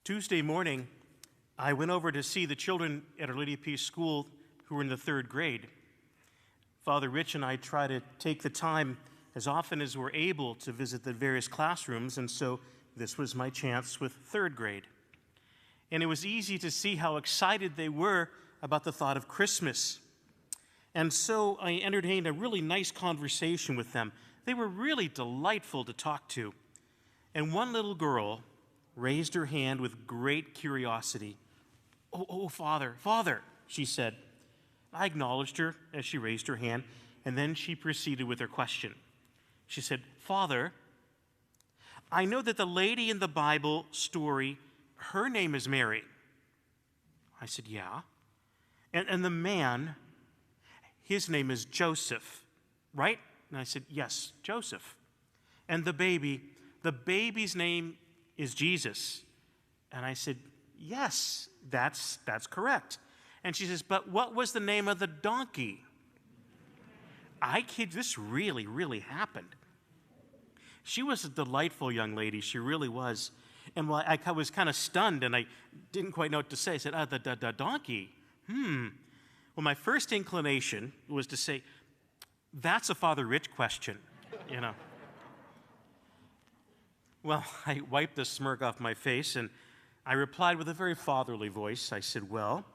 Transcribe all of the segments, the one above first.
Tuesday morning, I went over to see the children at Our Lady of Peace School who were in the third grade. Father Rich and I try to take the time as often as we're able to visit the various classrooms, and so this was my chance with third grade. And it was easy to see how excited they were about the thought of Christmas. And so I entertained a really nice conversation with them. They were really delightful to talk to. And one little girl raised her hand with great curiosity. Oh, Father, she said. I acknowledged her as she raised her hand, and then she proceeded with her question. She said, Father, I know that the lady in the Bible story, her name is Mary. I said, yeah. And the man, his name is Joseph, right? And I said, yes, Joseph. And the baby's name is Jesus. And I said, yes, that's correct. And she says, but what was the name of the donkey? I kid, this really, really happened. She was a delightful young lady. She really was. And while I was kind of stunned and I didn't quite know what to say, I said, the donkey. Well, my first inclination was to say, that's a Father Rich question, you know. Well, I wiped the smirk off my face, and I replied with a very fatherly voice. I said, well,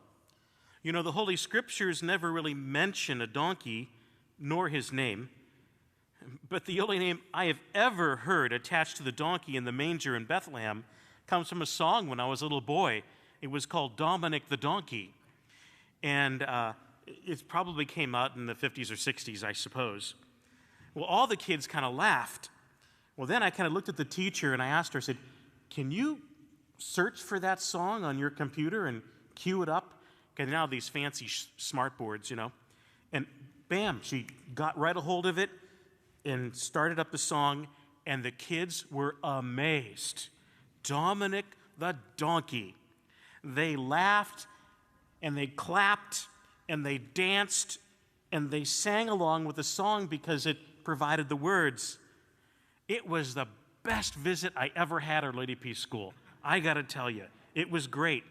you know, the Holy Scriptures never really mention a donkey, nor his name, but the only name I have ever heard attached to the donkey in the manger in Bethlehem comes from a song when I was a little boy. It was called Dominic the Donkey, and it probably came out in the 50s or 60s, I suppose. Well, all the kids kind of laughed. Well, then I kind of looked at the teacher and I asked her, I said, can you search for that song on your computer and cue it up? Because now these fancy smart boards, you know. And bam, she got right a hold of it and started up the song, and the kids were amazed. Dominic the Donkey. They laughed and they clapped and they danced and they sang along with the song because it provided the words. It was the best visit I ever had at Our Lady of Peace School. I got to tell you, it was great.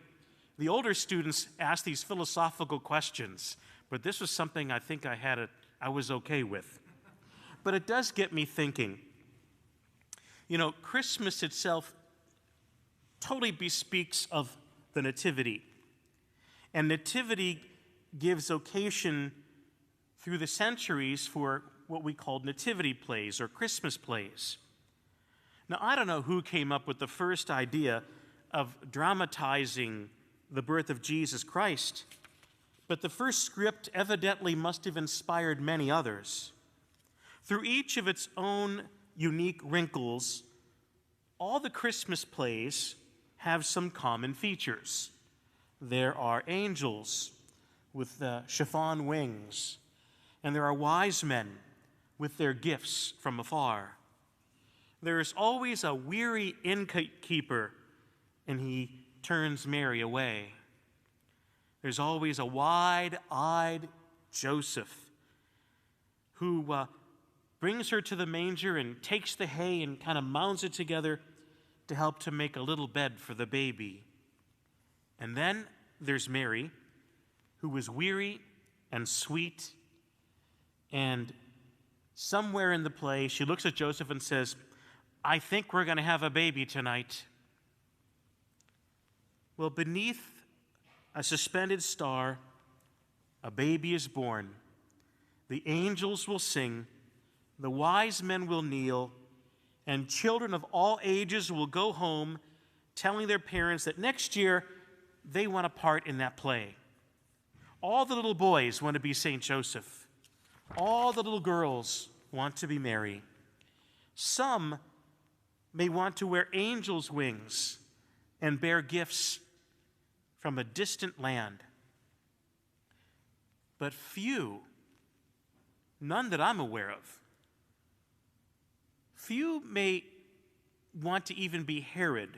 The older students asked these philosophical questions, but this was something I think I was okay with. But it does get me thinking. You know, Christmas itself totally bespeaks of the Nativity. And Nativity gives occasion through the centuries for what we called nativity plays or Christmas plays. Now, I don't know who came up with the first idea of dramatizing the birth of Jesus Christ, but the first script evidently must have inspired many others. Through each of its own unique wrinkles, all the Christmas plays have some common features. There are angels with chiffon wings, and there are wise men with their gifts from afar. There is always a weary innkeeper, and he turns Mary away. There's always a wide-eyed Joseph who brings her to the manger and takes the hay and kind of mounds it together to help to make a little bed for the baby. And then there's Mary, who was weary and sweet, and somewhere in the play, she looks at Joseph and says, I think we're going to have a baby tonight. Well, beneath a suspended star, a baby is born. The angels will sing, the wise men will kneel, and children of all ages will go home telling their parents that next year they want a part in that play. All the little boys want to be St. Joseph. All the little girls want to be Mary. Some may want to wear angels' wings and bear gifts from a distant land. But few, none that I'm aware of, few may want to even be Herod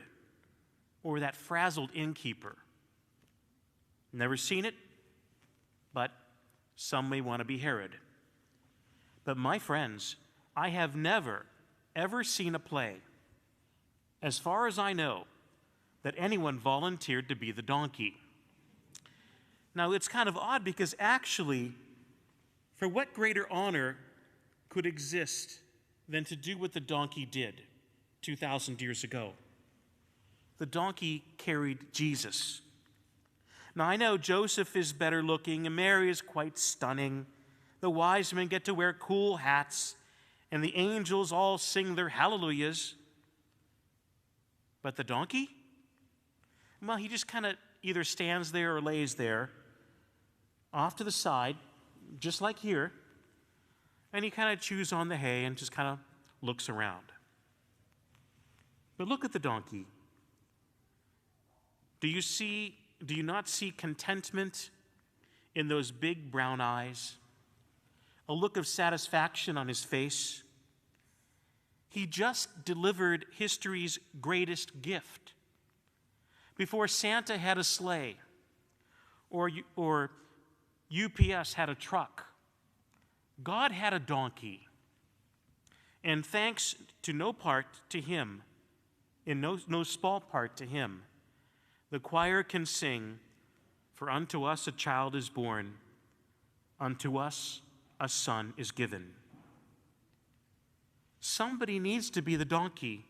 or that frazzled innkeeper. Never seen it, but some may want to be Herod. But my friends, I have never, ever seen a play, as far as I know, that anyone volunteered to be the donkey. Now, it's kind of odd because actually, for what greater honor could exist than to do what the donkey did 2,000 years ago? The donkey carried Jesus. Now, I know Joseph is better looking, and Mary is quite stunning. The wise men get to wear cool hats, and the angels all sing their hallelujahs. But the donkey? Well, he just kind of either stands there or lays there, off to the side, just like here, and he kind of chews on the hay and just kind of looks around. But look at the donkey. Do you not see contentment in those big brown eyes? A look of satisfaction on his face? He just delivered history's greatest gift. Before Santa had a sleigh, or UPS had a truck, God had a donkey. And thanks to no part to him, in no small part to him, the choir can sing, "For unto us a child is born, unto us a son is given." Somebody needs to be the donkey.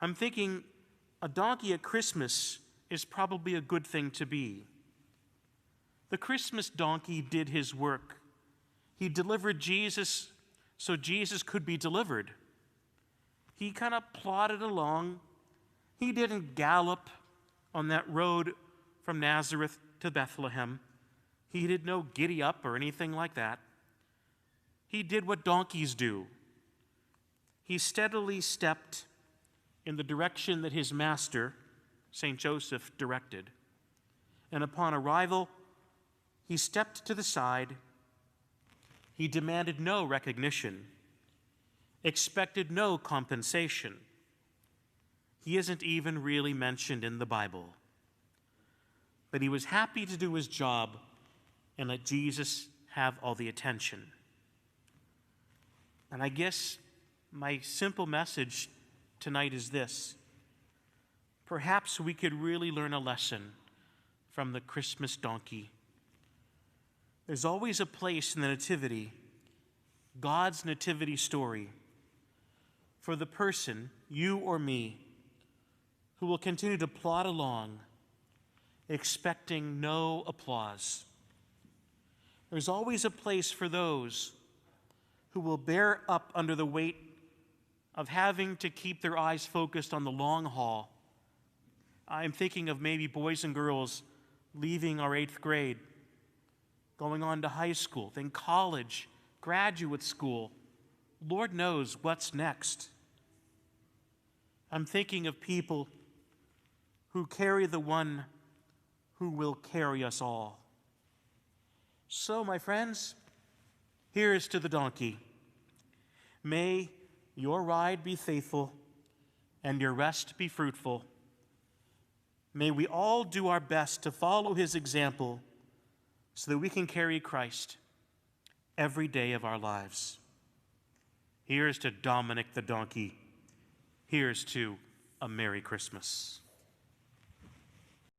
I'm thinking a donkey at Christmas is probably a good thing to be. The Christmas donkey did his work. He delivered Jesus so Jesus could be delivered. He kind of plodded along. He didn't gallop on that road from Nazareth to Bethlehem. He did no giddy up or anything like that. He did what donkeys do. He steadily stepped in the direction that his master, St. Joseph, directed. And upon arrival, he stepped to the side. He demanded no recognition, expected no compensation. He isn't even really mentioned in the Bible. But he was happy to do his job and let Jesus have all the attention. And I guess my simple message tonight is this: perhaps we could really learn a lesson from the Christmas donkey. There's always a place in the Nativity, God's nativity story, for the person, you or me, who will continue to plod along, expecting no applause. There's always a place for those who will bear up under the weight of having to keep their eyes focused on the long haul. I'm thinking of maybe boys and girls leaving our 8th grade, going on to high school, then college, graduate school. Lord knows what's next. I'm thinking of people who carry the one who will carry us all. So, my friends, here is to the donkey. May your ride be faithful and your rest be fruitful. May we all do our best to follow his example so that we can carry Christ every day of our lives. Here's to Dominic the donkey. Here's to a Merry Christmas.